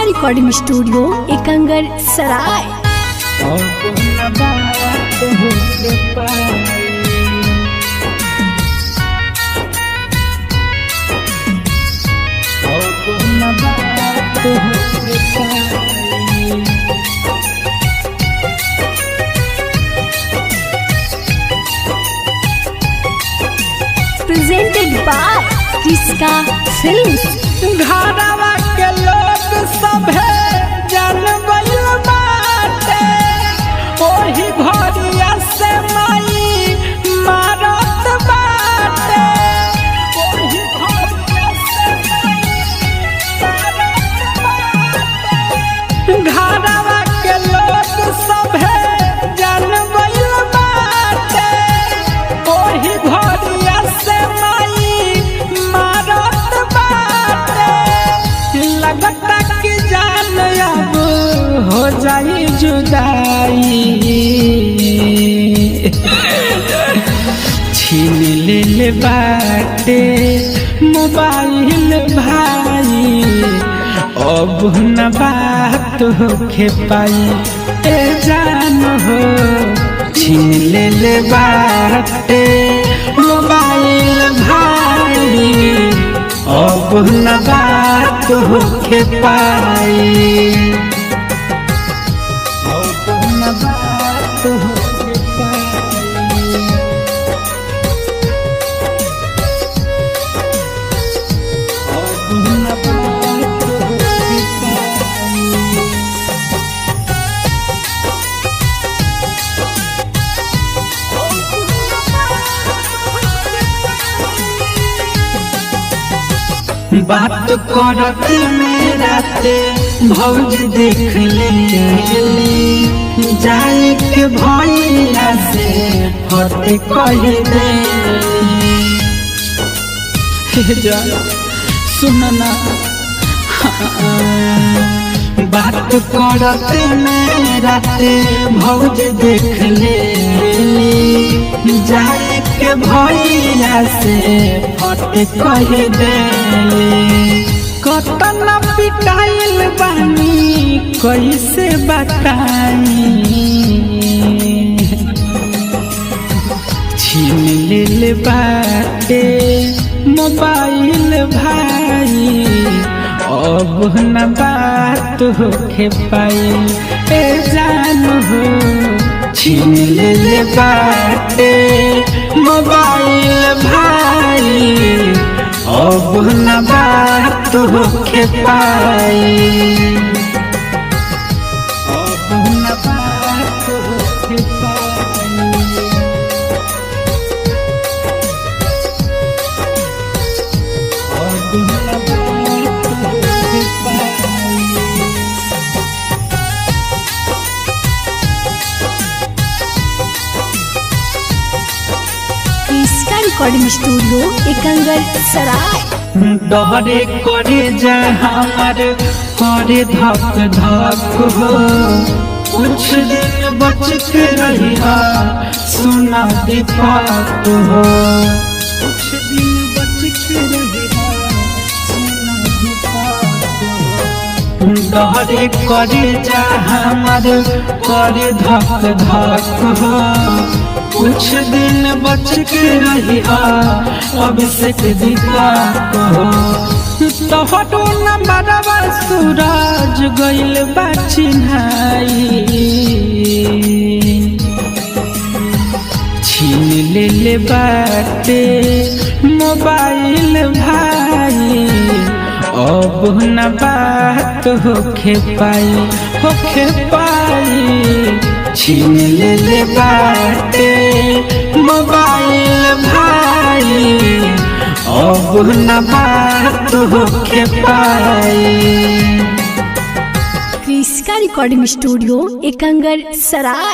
Recording studio Ekangar सराय। Presented by किसका films. घरवा के लोग सभे जान गइल बाटे, ओही घरिया से माई मारत बाटे, ओही घरिया से माई मारत बाटे। घरवा के लोग सभे जान गइल बाटे, ओही घरिया से माई मारत बाटे। लगता कि जान अब हो जाई जुदाई, छीन ले बाटे मोबाइल भाई, अब न बात होखे पाई। ए जान हो छीन ले बाटे मोबाइल भाई, अब न बात होखे पाई, अब न बात होखे पाई, अब न बात होखे पाई। बात करत मेरा ते भौज देख ले, जाए के भैया से फते कह दे। सुनना बात करत मेरा ते भौज देख ले, जाए के भैया से फटे कह दे। कतना पिटाइल बानी कैसे बताई, छीन ले बाटे मोबाइल भाई, अब न बात होखे पाई। ए जान हो छीन ले बाटे मोबाइल भाई, अब न बात होखे पाई, अब न बात होखे पाई, अब न बात होखे पाई। किसका रिकॉर्डिंग स्टूडियो एकंगर सराय। डरे करे जा हमार करे धक धक हो, कुछ दिन बच के रहिया सुना दीपक हो, कुछ दिन बच के रहिया सुना दीपक हो। डरे करे जा हमार करे धक धक हो, कुछ दिन बच के रहिया अभिषेक दीपक हो। तोहरो नंबरवा सूरज गइल बा चिन्हाई, छीन ले बाटे मोबाइल भाई, अब न बात होखे पाई, होखे पाई। छीन ले बाटे मोबाइल भाई, अब न बात होखे पाई। किसका रिकॉर्डिंग स्टूडियो एकंगर सराय।